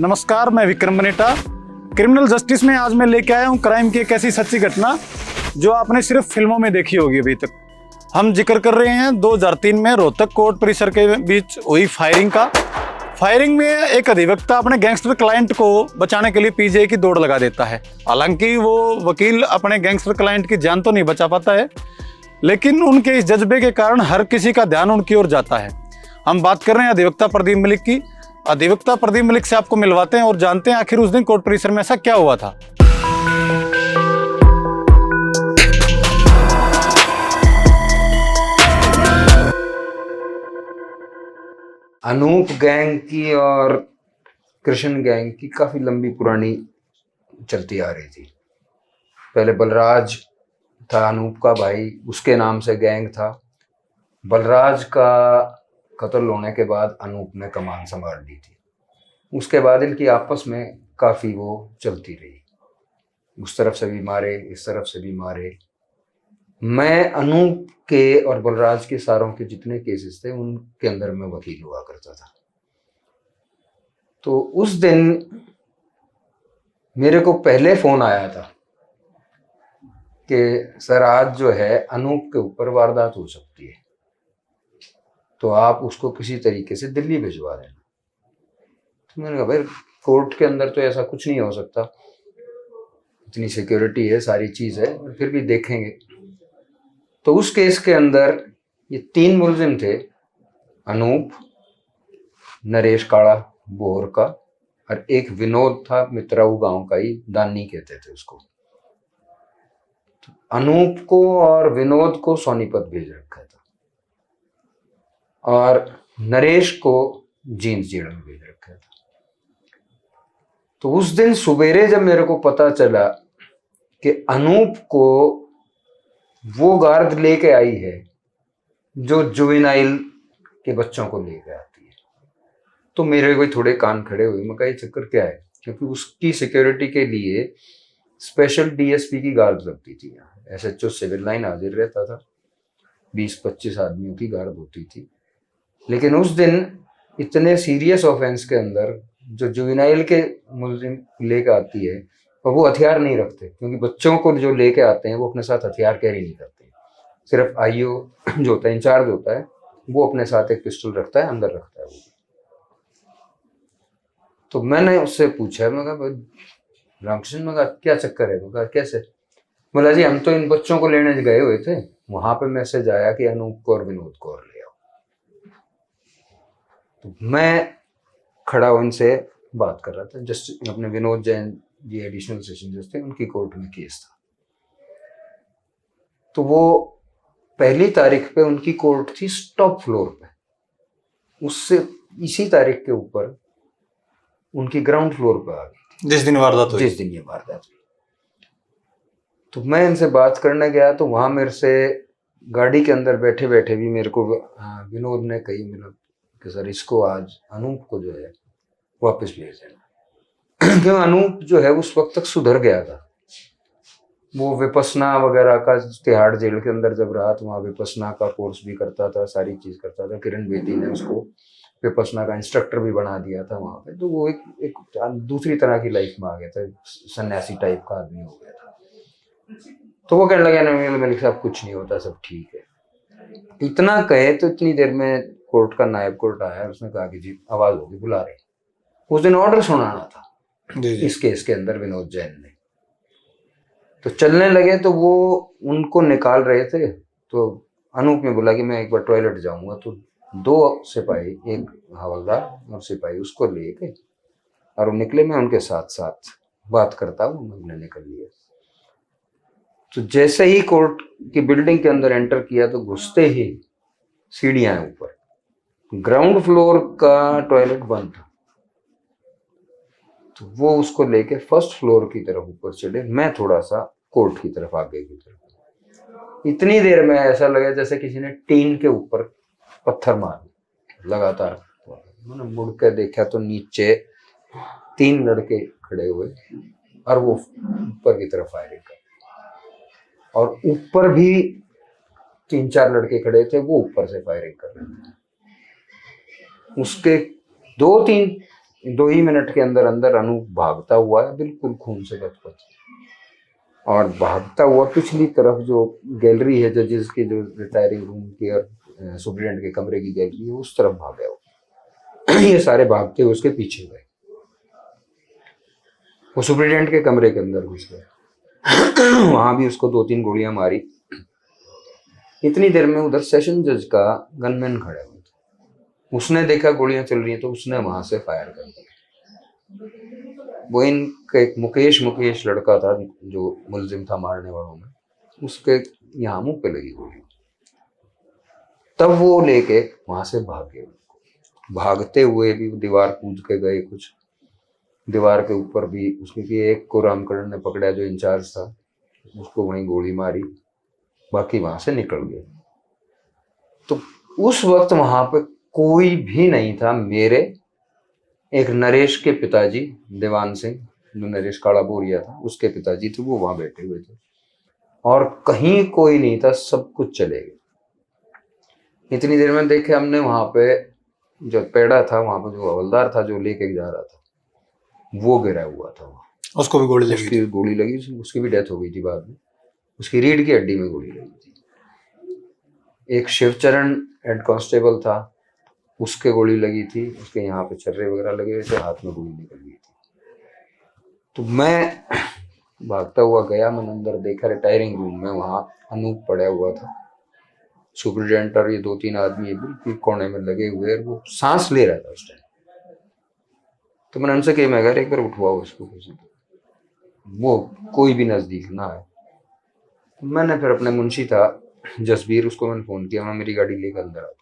नमस्कार, मैं Vikram बनेटा। Criminal justice में आज मैं लेके आया हूँ क्राइम की एक ऐसी सच्ची घटना जो आपने सिर्फ फिल्मों में देखी होगी अभी तक। हम जिक्र कर रहे हैं 2003 में रोहतक कोर्ट परिसर के बीच हुई फायरिंग का। फायरिंग में एक अधिवक्ता अपने गैंगस्टर क्लाइंट को बचाने के लिए पीजीआई की दौड़ लगा देता है। हालांकि वो वकील अपने गैंगस्टर क्लाइंट की जान तो नहीं बचा पाता है, लेकिन उनके इस जज्बे के कारण हर किसी का ध्यान उनकी ओर जाता है। हम बात कर रहे हैं अधिवक्ता प्रदीप मलिक की। अधिवक्ता प्रदीप मलिक से आपको मिलवाते हैं और जानते हैं आखिर उस दिन कोर्ट परिसर में ऐसा क्या हुआ था। अनूप गैंग की और कृष्ण गैंग की काफी लंबी पुरानी चलती आ रही थी। पहले बलराज था अनूप का भाई, उसके नाम से गैंग था। बलराज का कत्ल होने के बाद अनूप ने कमान संभाल ली थी। उसके बाद इनकी आपस में काफी वो चलती रही, उस तरफ से भी मारे, इस तरफ से भी मारे। मैं अनूप के और बलराज के सारों के जितने केसेस थे उनके अंदर मैं वकील हुआ करता था। तो उस दिन मेरे को पहले फोन आया था कि सर आज जो है अनूप के ऊपर वारदात हो सकती है, तो आप उसको किसी तरीके से दिल्ली भिजवा देना। तो मैंने कहा भाई कोर्ट के अंदर तो ऐसा कुछ नहीं हो सकता, इतनी सिक्योरिटी है, सारी चीज़ है, और फिर भी देखेंगे। तो उस केस के अंदर ये 3 मुलजिम थे, अनूप, नरेश काड़ा बोर का, और एक विनोद था, मित्राऊ गांव का ही, दानी कहते थे उसको। तो अनूप को और विनोद को सोनीपत भेज रखा था और नरेश को जींद जेल में भेज रखा था। तो उस दिन सुबेरे जब मेरे को पता चला कि अनूप को वो गार्ड लेके आई है जो जुवेनाइल के बच्चों को लेके आती है, तो मेरे कोई थोड़े कान खड़े हुए। मैं कहा ये चक्कर क्या है, क्योंकि उसकी सिक्योरिटी के लिए स्पेशल डीएसपी की गार्ड लगती थी। यहाँ एसएचओ सिविल लाइन हाजिर रहता था, 20-25 आदमियों की गार्ड होती थी। लेकिन उस दिन इतने सीरियस ऑफेंस के अंदर जो जुवेनाइल के मुलजिम लेके आती है, और वो हथियार नहीं रखते, क्योंकि बच्चों को जो लेके आते हैं वो अपने साथ हथियार कैरी नहीं करते। सिर्फ आईओ जो होता है, इंचार्ज होता है, वो अपने साथ एक पिस्टल रखता है, अंदर रखता है वो। तो मैंने उससे पूछा, मैं कहा रामकृष्ण, मैं कहा क्या चक्कर है? मैं कहा कैसे? बोला जी हम तो इन बच्चों को लेने गए हुए थे, वहां पे मैसेज आया कि अनूप को और विनोद को और ले आओ। तो मैं खड़ा उनसे बात कर रहा था, जस्ट अपने विनोद जैन जी एडिशनल सेशन जज थे, उनकी कोर्ट में केस था। तो वो पहली तारीख पे उनकी कोर्ट थी टॉप फ्लोर पे, उससे इसी तारीख के ऊपर उनकी ग्राउंड फ्लोर पे आ गई, जिस दिन वारदात हुई, जिस दिन ये वारदात हुई। तो मैं इनसे बात करने गया तो वहां मेरे से गाड़ी के अंदर बैठे बैठे भी मेरे को विनोद ने कही, मतलब कि सर इसको आज अनूप को जो है वापस भेज देना। क्यों अनूप जो है उस वक्त तक सुधर गया था। वो विपसना वगैरह का, तिहाड़ जेल के अंदर जब रहा तो वहाँ विपसना का कोर्स भी करता था, सारी चीज करता था। किरण बेदी ने उसको विपसना का इंस्ट्रक्टर भी बना दिया था वहाँ पे। तो वो एक दूसरी तरह की लाइफ में आ गया था, सन्यासी टाइप का आदमी हो गया था। तो वो कहने लगा नहीं मलिक साहब कुछ नहीं होता, सब ठीक है। इतना कहे तो इतनी देर में कोर्ट का नायब कोर्ट आया, उसने कहा कि जी आवाज होगी, बुला रहे। उस दिन ऑर्डर सुनाना था इस केस के अंदर विनोद जैन ने। तो चलने लगे तो वो उनको निकाल रहे थे, तो अनूप ने बोला कि मैं एक बार टॉयलेट जाऊंगा। तो 2 सिपाही, एक हवलदार और सिपाही, उसको लेके और वो निकले। मैं उनके साथ साथ बात करता हूँ, उन्होंने निकल लिया। तो जैसे ही कोर्ट की बिल्डिंग के अंदर एंटर किया तो घुसते ही सीढ़ियां हैं ऊपर, ग्राउंड फ्लोर का टॉयलेट बंद था। तो वो उसको लेके फर्स्ट फ्लोर की तरफ ऊपर चढ़े, मैं थोड़ा सा कोर्ट की तरफ, आगे की तरफ। इतनी देर में ऐसा लगा जैसे किसी ने टीन के ऊपर पत्थर मार लगातार। मैंने मुड़ के देखा तो नीचे 3 लड़के खड़े हुए और वो ऊपर की तरफ फायरिंग कर, और ऊपर भी 3-4 लड़के खड़े थे, वो ऊपर से फायरिंग कर रहे थे। उसके 2-3 2 ही मिनट के अंदर अंदर अनूप भागता हुआ है, बिल्कुल खून से लथपथ, और भागता हुआ पिछली तरफ जो गैलरी है जजेस की, जो रिटायरिंग रूम की और सुप्रीडेंट के कमरे की गैलरी है, उस तरफ भागा वो। ये सारे भागते हुए उसके पीछे गए, वो सुप्रीडेंट के कमरे के अंदर घुस गए। वहां भी उसको 2-3 गोलियां मारी। इतनी देर में उधर सेशन जज का गनमैन खड़ा हुआ था, उसने देखा गोलियां चल रही हैं तो उसने वहां से फायर कर दिया। वो इनका एक मुकेश लड़का था जो मुलजिम था मारने वालों में, उसके यहाँ मुंह पे लगी गोली। तब वो लेके वहां से भागे। भागते हुए भी दीवार कूद के गए, कुछ दीवार के ऊपर भी उसके एक को रामकरण ने पकड़ा जो इंचार्ज था, उसको वहीं गोली मारी, बाकी वहां से निकल गए। तो उस वक्त वहां पे कोई भी नहीं था। मेरे एक नरेश के पिताजी देवान सिंह, जो नरेश काला बोरिया था, उसके पिताजी थे, वो वहां बैठे हुए थे, और कहीं कोई नहीं था, सब कुछ चले गए। इतनी देर में देखे हमने वहां पे जो पेड़ा था, वहां पे जो हवलदार था जो लेके जा रहा था, वो गिरा हुआ था वहां, उसको भी गोली लगी उसकी गोली लगी, उसकी भी डेथ हो गई थी बाद में, उसकी रीढ़ की हड्डी में गोली लगी थी। एक शिवचरण हेड कांस्टेबल था, उसके गोली लगी थी, उसके यहाँ पे छर्रे वगैरह लगे हुए थे, हाथ में गोली निकल गई थी। तो मैं भागता हुआ गया, मैंने अंदर देखा रिटायरिंग रूम में, वहां अनूप पड़ा हुआ था, सुपरिटेंडेंट और ये 2-3 आदमी बिल्कुल कोने में लगे हुए, और वो सांस ले रहा था उस टाइम। तो मैंने उनसे कहा, मैं अगर एक बार उठवाओ उसको किसी को, वो कोई भी नजदीक ना आए। तो मैंने फिर अपने मुंशी था जसबीर, उसको मैंने फोन किया, मैं मेरी गाड़ी लेकर अंदर आता।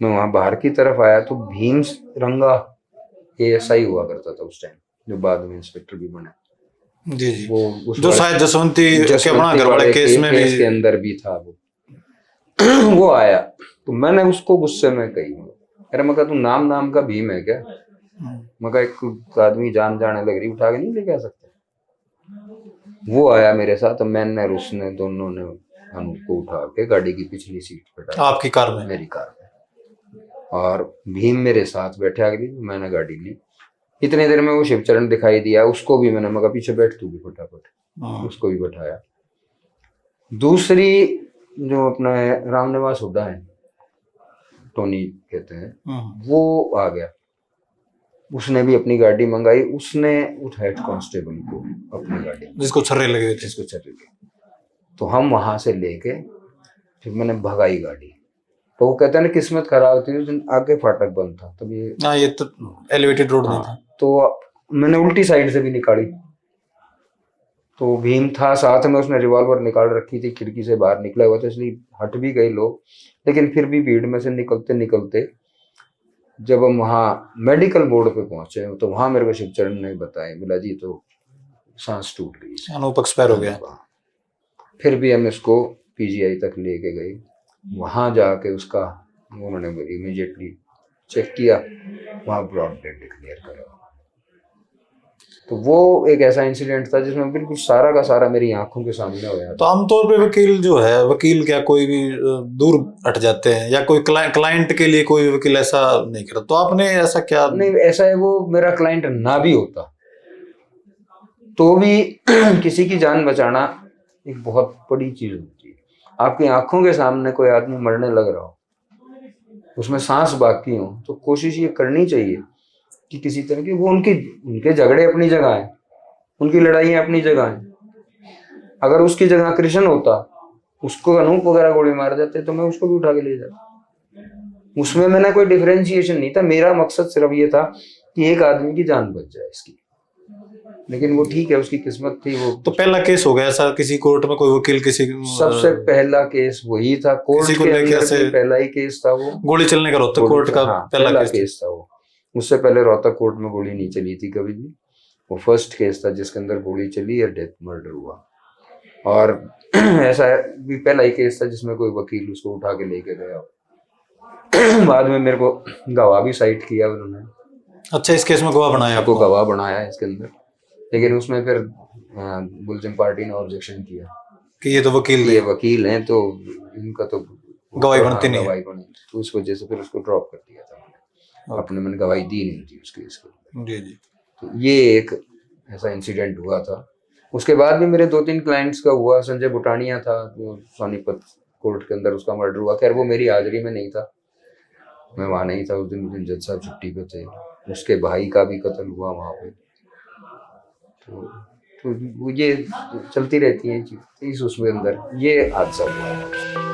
मैं वहां बाहर की तरफ आया तो भीम रंगा ASI हुआ करता था उस टाइम, जो बाद में इंस्पेक्टर भी बना। जी जी, वो उस जो शायद जसवंती के अपना घर वाले केस में केस भी के अंदर भी था वो। वो आया तो मैंने उसको गुस्से में कही, अरे मैं कहा तू नाम का भीम है क्या? मैं कहा एक आदमी जान जाने लग रही, उठा के नहीं लेके आ सकते? वो आया मेरे साथ, मैंने और उसने दोनों ने हमको उठा के गाड़ी की पिछली सीट पे डाला, आपकी कार में? मेरी कार में, और भीम मेरे साथ बैठे आगे, मैंने गाड़ी ली। इतने देर में वो शिवचरण दिखाई दिया, उसको भी मैंने मगा पीछे बैठ तू भी फटाफट, उसको भी बैठाया। दूसरी जो अपना रामनिवास हुड्डा है, टोनी कहते हैं, वो आ गया, उसने भी अपनी गाड़ी मंगाई, उसने उस हेड कांस्टेबल को अपनी गाड़ी, जिसको छर्रे लगे थे, जिसको छर्रे लगे, तो हम वहां से लेके फिर मैंने भगाई गाड़ी। तो वो कहते हैं ना किस्मत खराब थी, उस दिन आगे फाटक बंद था, तब ये तो एलिवेटेड रोड नहीं था, तो मैंने उल्टी साइड से भी निकाली। तो भीम था साथ में, उसने रिवॉल्वर निकाल रखी थी, खिड़की से बाहर निकला हुआ था, इसलिए हट भी गए लोग, लेकिन फिर भी भीड़ में से निकलते निकलते जब हम वहाँ मेडिकल बोर्ड पे पहुंचे तो वहां मेरे को शिवचरण ने बताया, बोला जी तो सांस टूट गई, अनूप एक्सपायर हो गया। फिर भी हम इसको PGI तक लेके गए, वहां जाके उसका उन्होंने इमीडिएटली चेक किया, वहां ब्रॉड डेड डिक्लेयर करा। तो वो एक ऐसा इंसिडेंट था जिसमें बिल्कुल सारा का सारा मेरी आंखों के सामने होया। तो आमतौर पे वकील जो है, वकील क्या कोई भी दूर हट जाते हैं, या कोई क्लाइंट के लिए कोई वकील ऐसा नहीं करता? तो आपने ऐसा क्या? नहीं, ऐसा है, वो मेरा क्लाइंट ना भी होता तो भी किसी की जान बचाना एक बहुत बड़ी चीज होती है। आपकी आंखों के सामने कोई आदमी मरने लग रहा हो, उसमें सांस बाकी हो, तो कोशिश ये करनी चाहिए कि किसी तरह की, वो उनके झगड़े अपनी जगह है, उनकी लड़ाइयाँ अपनी जगह है। अगर उसकी जगह कृष्ण होता, उसको अनूप वगैरह गोली मार देते तो मैं उसको भी उठा के ले जाता। उसमें मैंने कोई डिफरेंशिएशन नहीं था, मेरा मकसद सिर्फ ये था कि एक आदमी की जान बच जाए इसकी। लेकिन वो ठीक है, उसकी किस्मत थी वो। तो पहला केस हो गया ऐसा किसी कोर्ट में, कोई वकील किसी सबसे पहला केस वही था, कोर्ट के अंदर भी पहला ही केस था वो, गोली चलने का रोहतक कोर्ट का पहला केस था वो। उससे पहले रोहतक कोर्ट में गोली नहीं चली थी कभी भी, वो फर्स्ट केस था जिसके अंदर गोली चली और डेथ मर्डर हुआ। और ऐसा भी पहला ही केस था जिसमें कोई वकील उसको उठा के लेके गया। बाद में मेरे को गवाह भी साइट किया उन्होंने। अच्छा, इस केस में गवाह बनाया आपको? गवाह बनाया इसके अंदर, लेकिन उसमें फिर मुलजिम पार्टी ने ऑब्जेक्शन किया कि ये तो वकील हैं तो इनका तो गवाही बनती नहीं है, तो उस वजह से फिर उसको ड्रॉप कर दिया था। अपने मन गवाही दी नहीं थी उसके इसके। जी जी। तो ये एक ऐसा इंसिडेंट हुआ था। उसके बाद भी मेरे 2-3 क्लाइंट्स का हुआ। संजय बुटानिया था जो सोनीपत कोर्ट के अंदर उसका मर्डर हुआ। खैर वो मेरी हाजिरी में नहीं था, मैं वहाँ नहीं था उस दिन जज साहब छुट्टी पे थे। उसके भाई का भी कत्ल हुआ वहाँ पे। तो ये चलती रहती है चीज इस उसमें अंदर ये हादसा हुआ।